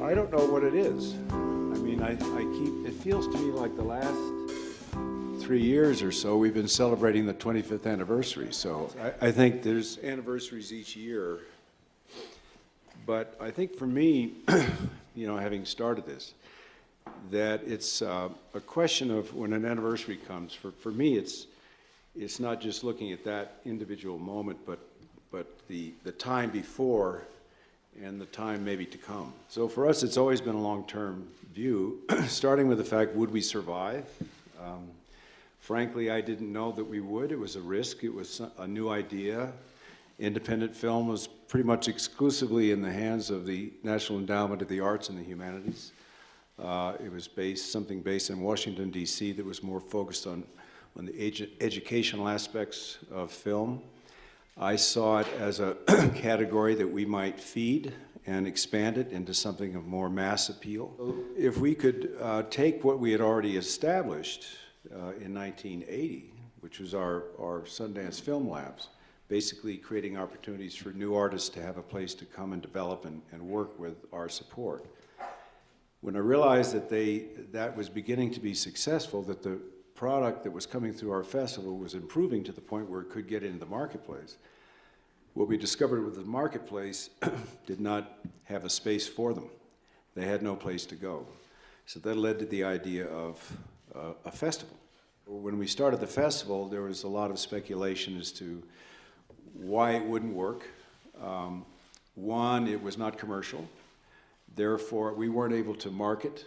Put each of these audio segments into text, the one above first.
I don't know what it is. I mean, it feels to me like the last 3 years or so, we've been celebrating the 25th anniversary. So I think there's anniversaries each year. But I think for me, you know, having started this, that it's a question of when an anniversary comes. For me, it's not just looking at that individual moment, but the time before and the time maybe to come. So for us, it's always been a long-term view, starting with the fact, would we survive? Frankly, I didn't know that we would. It was a risk. It was a new idea. Independent film was pretty much exclusively in the hands of the National Endowment of the Arts and the Humanities. It was something based in Washington, D.C. that was more focused on the educational aspects of film. I saw it as a category that we might feed and expand it into something of more mass appeal. If we could take what we had already established in 1980, which was our Sundance Film Labs, basically creating opportunities for new artists to have a place to come and develop and work with our support. When I realized that was beginning to be successful, that the product that was coming through our festival was improving to the point where it could get into the marketplace, what we discovered with the marketplace did not have a space for them. They had no place to go. So that led to the idea of a festival. When we started the festival, there was a lot of speculation as to why it wouldn't work. One, it was not commercial. Therefore, we weren't able to market.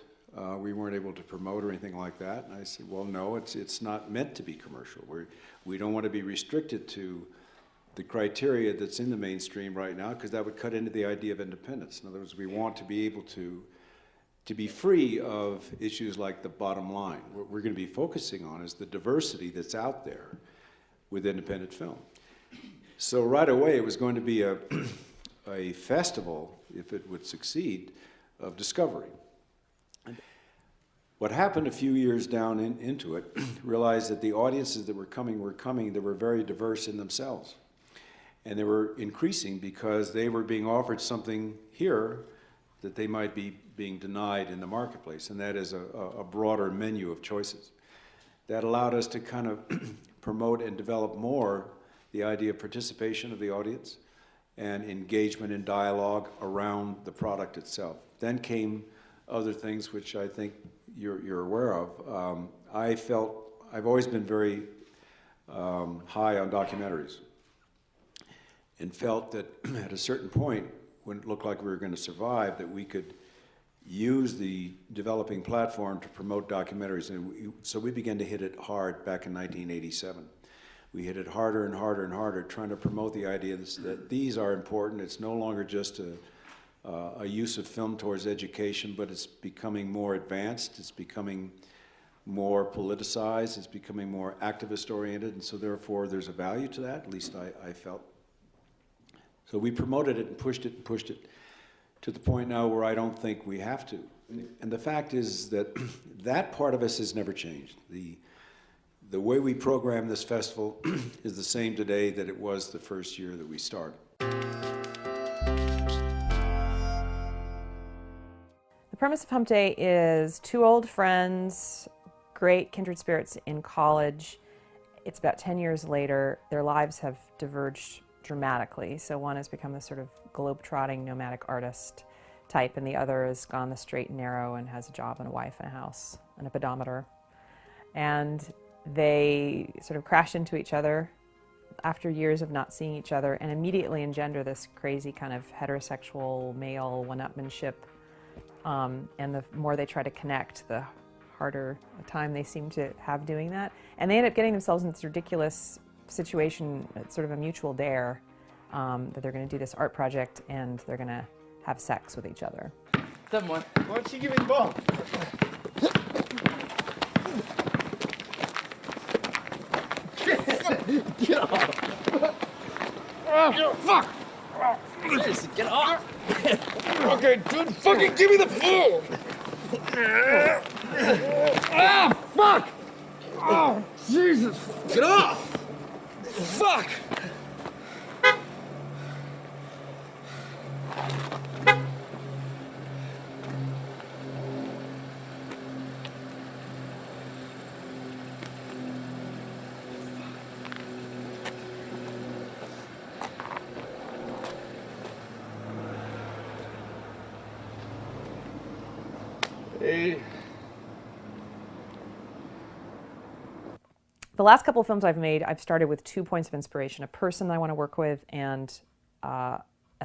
We weren't able to promote or anything like that. And I said, well, no, it's not meant to be commercial. We don't want to be restricted to the criteria that's in the mainstream right now, because that would cut into the idea of independence. In other words, we want to be able to be free of issues like the bottom line. What we're going to be focusing on is the diversity that's out there with independent film. So right away, it was going to be a festival, if it would succeed, of discovery. What happened a few years down into it, realized that the audiences that were coming, they were very diverse in themselves. And they were increasing because they were being offered something here that they might be being denied in the marketplace, and that is a broader menu of choices. That allowed us to kind of promote and develop more the idea of participation of the audience and engagement and dialogue around the product itself. Then came other things which I think you're aware of. I've always been very high on documentaries, and felt that at a certain point, when it looked like we were going to survive, that we could use the developing platform to promote documentaries. And so we began to hit it hard back in 1987. We hit it harder and harder and harder, trying to promote the idea that these are important. It's no longer just a use of film towards education, but it's becoming more advanced. It's becoming more politicized. It's becoming more activist-oriented, and so therefore there's a value to that, at least I felt. So we promoted it and pushed it to the point now where I don't think we have to. And the fact is that that part of us has never changed. The way we program this festival is the same today that it was the first year that we started. The premise of Hump Day is two old friends, great kindred spirits in college. It's about 10 years later. Their lives have diverged dramatically. So one has become this sort of globe-trotting nomadic artist type, and the other has gone the straight and narrow and has a job and a wife and a house and a pedometer. And they sort of crash into each other after years of not seeing each other, and immediately engender this crazy kind of heterosexual male one-upmanship. And the more they try to connect, the harder time they seem to have doing that. And they end up getting themselves in this ridiculous situation, it's sort of a mutual dare, that they're going to do this art project and they're going to have sex with each other. Someone, why don't you give me the ball? Get off! Oh, fuck! Seriously, get off! Okay, dude, fucking give me the phone! Ah, fuck! Oh, Jesus! Get off! Fuck! Hey. The last couple of films I've made, I've started with 2 points of inspiration, a person I want to work with and a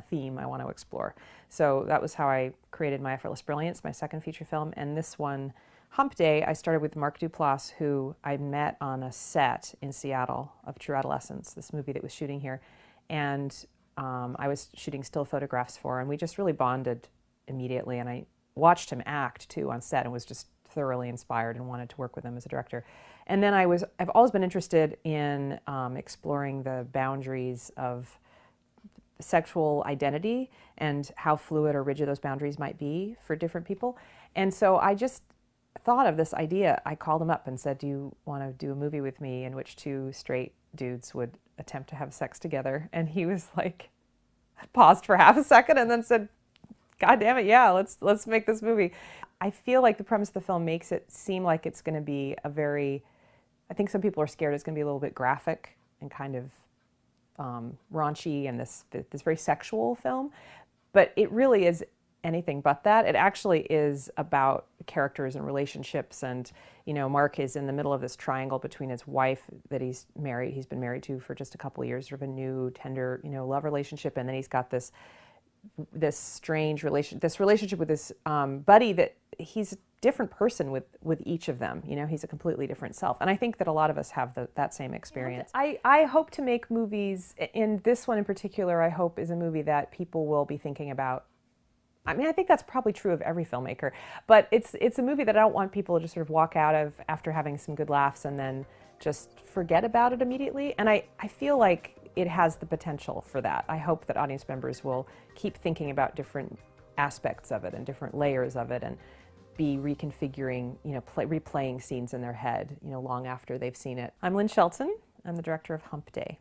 theme I want to explore. So that was how I created My Effortless Brilliance, my second feature film. And this one, Hump Day, I started with Mark Duplass, who I met on a set in Seattle of True Adolescence, this movie that was shooting here. And I was shooting still photographs for, and we just really bonded immediately. And I watched him act too on set and was just thoroughly inspired and wanted to work with him as a director. And then I've always been interested in exploring the boundaries of sexual identity and how fluid or rigid those boundaries might be for different people. And so I just thought of this idea. I called him up and said, do you want to do a movie with me in which 2 straight dudes would attempt to have sex together? And he was like, paused for half a second and then said, God damn it, yeah, let's make this movie. I feel like the premise of the film makes it seem like it's going to be a very, I think some people are scared it's going to be a little bit graphic and kind of raunchy and this very sexual film, but it really is anything but that. It actually is about characters and relationships, and Mark is in the middle of this triangle between his wife that he's been married to for just a couple of years, sort of a new tender love relationship, and then he's got this strange relationship with this buddy that he's a different person with each of them. He's a completely different self. And I think that a lot of us have that same experience. I hope to make movies, in this one in particular, I hope is a movie that people will be thinking about. I mean, I think that's probably true of every filmmaker, but it's a movie that I don't want people to just sort of walk out of after having some good laughs and then just forget about it immediately. And I feel like it has the potential for that. I hope that audience members will keep thinking about different aspects of it and different layers of it and be reconfiguring, replaying scenes in their head, long after they've seen it. I'm Lynn Shelton. I'm the director of Hump Day.